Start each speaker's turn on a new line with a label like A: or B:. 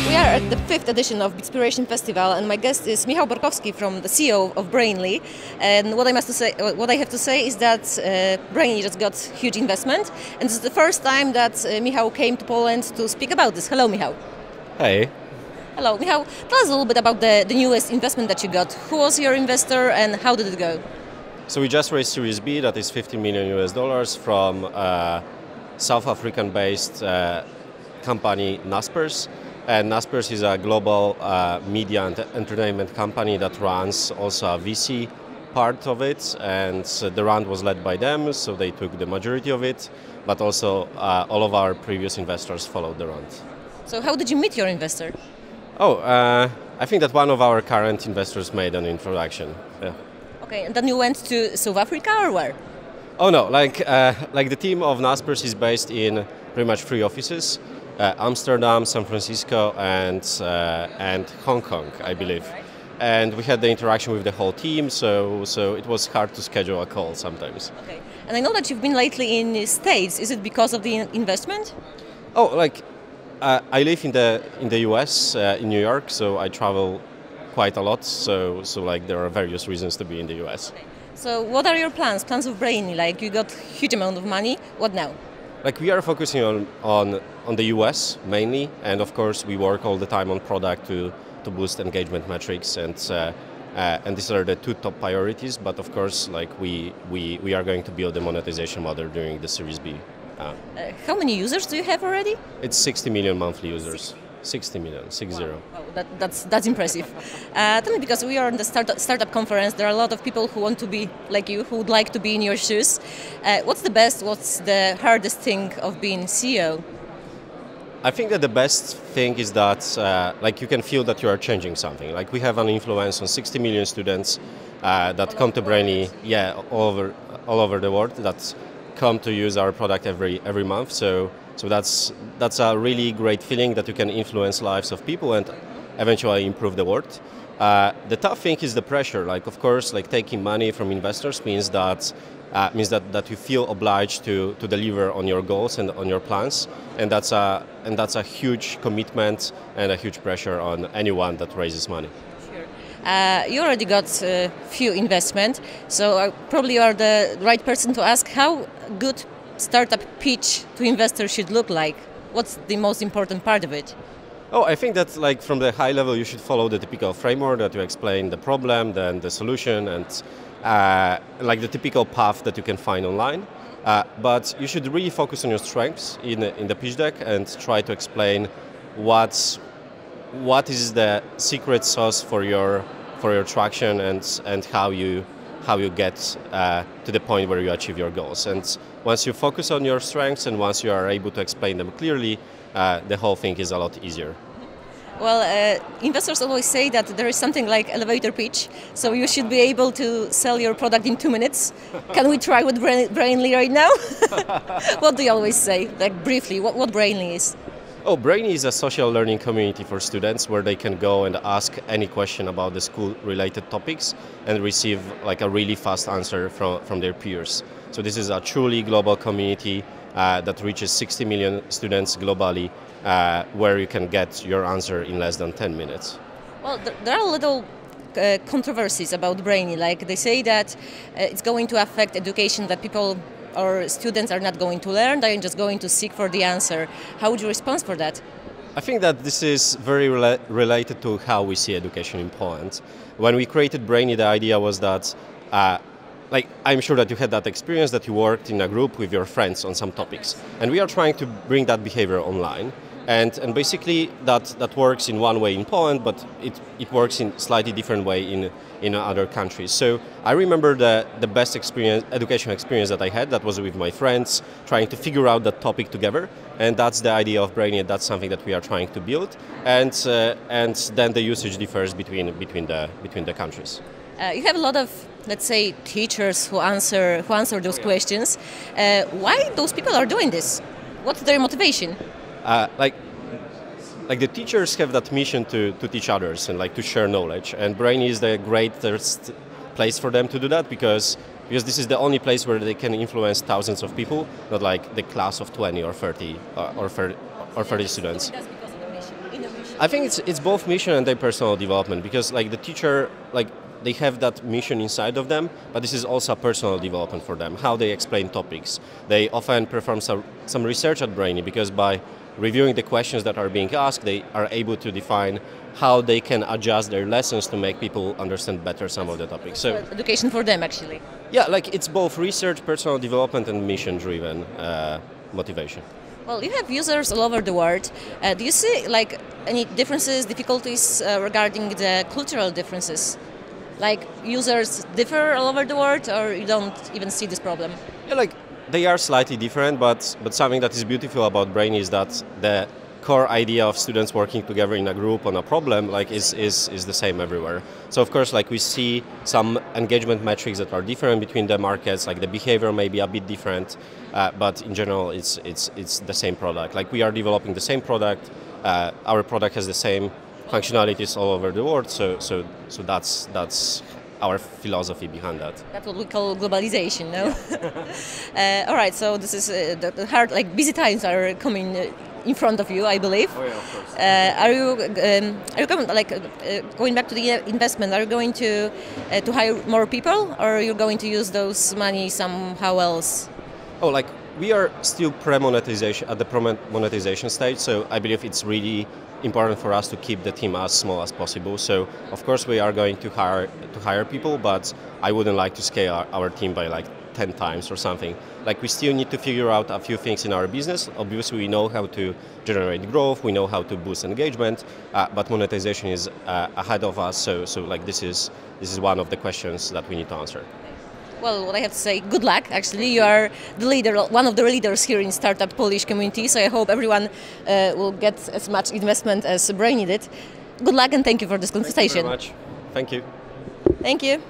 A: We are at the 5th edition of Bitspiration Festival, and my guest is Michał Borkowski, from the CEO of Brainly. And what I have to say is that Brainly just got huge investment, and this is the first time that Michał came to Poland to speak about this. Hello, Michał.
B: Hey.
A: Hello, Michał. Tell us a little bit about the newest investment that you got. Who was your investor, and how did it go?
B: So we just raised Series B, that is $50 million from South African-based company Naspers. And Naspers is a global media and entertainment company that runs also a VC part of it, and the round was led by them, so they took the majority of it, but also all of our previous investors followed the round.
A: So how did you meet your investor?
B: I think that one of our current investors made an introduction. Yeah.
A: Okay, and then you went to South Africa, or where?
B: Oh no, like the team of Naspers is based in pretty much 3 offices. Amsterdam, San Francisco, and Hong Kong, I believe. And we had the interaction with the whole team, so it was hard to schedule a call sometimes.
A: Okay. And I know that you've been lately in the States. Is it because of the investment?
B: I live in the US, in New York, so I travel quite a lot. So there are various reasons to be in the US.
A: Okay. So what are your plans? Plans of Brainly? Like, you got huge amount of money. What now?
B: Like, we are focusing on the US mainly, and of course we work all the time on product to boost engagement metrics, and these are the 2 top priorities. But of course, like we are going to build the monetization model during the Series B.
A: How many users do you have already?
B: It's 60 million monthly users. 60 million, 60.
A: Wow, that's impressive. Tell me, because we are in the startup conference, there are a lot of people who want to be like you, who would like to be in your shoes. What's the hardest thing of being CEO?
B: I think that the best thing is that like you can feel that you are changing something. Like, we have an influence on 60 million students that come to Brainly, all over the world, that come to use our product every month. So that's a really great feeling, that you can influence lives of people and eventually improve the world. The tough thing is the pressure. Like, of course, like taking money from investors means that you feel obliged to deliver on your goals and on your plans, and that's a huge commitment and a huge pressure on anyone that raises money.
A: You already got a few investment, so probably you are the right person to ask how good startup pitch to investors should look like. What's the most important part of it?
B: I think that, like, from the high level, you should follow the typical framework that you explain the problem, then the solution, and like the typical path that you can find online. But you should really focus on your strengths in the pitch deck and try to explain what is the secret sauce for your traction, and how you get to the point where you achieve your goals. And once you focus on your strengths and once you are able to explain them clearly, the whole thing is a lot easier.
A: Well, investors always say that there is something like elevator pitch, so you should be able to sell your product in 2 minutes. Can we try with Brainly right now? What do you always say? Like, briefly, what Brainly is?
B: Brainly is a social learning community for students where they can go and ask any question about the school-related topics and receive like a really fast answer from their peers. So this is a truly global community that reaches 60 million students globally, where you can get your answer in less than 10 minutes.
A: Well, there are little controversies about Brainly. Like, they say that it's going to affect education, that people or students are not going to learn, they're just going to seek for the answer. How would you respond for that?
B: I think that this is very related to how we see education in Poland. When we created Brainly, the idea was that, like, I'm sure that you had that experience, that you worked in a group with your friends on some topics. And we are trying to bring that behavior online. And basically that works in one way in Poland, but it works in slightly different way in other countries. So I remember the best education experience that I had, that was with my friends, trying to figure out that topic together. And that's the idea of Brainly, and that's something that we are trying to build. And then the usage differs between the countries.
A: You have a lot of, let's say, teachers who answer those questions. Why those people are doing this? What's their motivation?
B: Like the teachers have that mission to teach others and like to share knowledge, and Brainly is the greatest place for them to do that, because because this is the only place where they can influence thousands of people, not like the class of 20 or 30 or 30 students. I think it's both mission and their personal development, because like the teacher, like they have that mission inside of them, but this is also a personal development for them, how they explain topics. They often perform some research at Brainy, because by reviewing the questions that are being asked, they are able to define how they can adjust their lessons to make people understand better some of the topics. So
A: education for them, actually.
B: Yeah, like it's both research, personal development, and mission-driven motivation.
A: Well, you have users all over the world. Do you see like any differences, difficulties regarding the cultural differences? Like users differ all over the world, or you don't even see this problem?
B: Yeah, like they are slightly different, but something that is beautiful about Brainy is that the core idea of students working together in a group on a problem like is the same everywhere. So of course, like we see some engagement metrics that are different between the markets, like the behavior may be a bit different, but in general it's the same product. Like we are developing the same product, our product has the same functionalities all over the world, so that's our philosophy behind that.
A: That's what we call globalization, no? Yeah. All right, so this is the hard, like busy times are coming in front of you, I believe.
B: Oh yeah, of course.
A: Are you going, like going back to the investment? Are you going to hire more people, or are you going to use those money somehow else?
B: Oh, like we are still pre-monetization at the pre-monetization stage, so I believe it's really important for us to keep the team as small as possible. So of course we are going to hire people, but I wouldn't like to scale our team by like 10 times or something. Like we still need to figure out a few things in our business. Obviously we know how to generate growth, we know how to boost engagement, but monetization is ahead of us. So like this is one of the questions that we need to answer.
A: Well, what I have to say, good luck. Actually, you are the leader, one of the leaders here in startup Polish community. So I hope everyone will get as much investment as Brainy did. Good luck and thank you for this conversation.
B: Thank you very much. Thank you.
A: Thank you.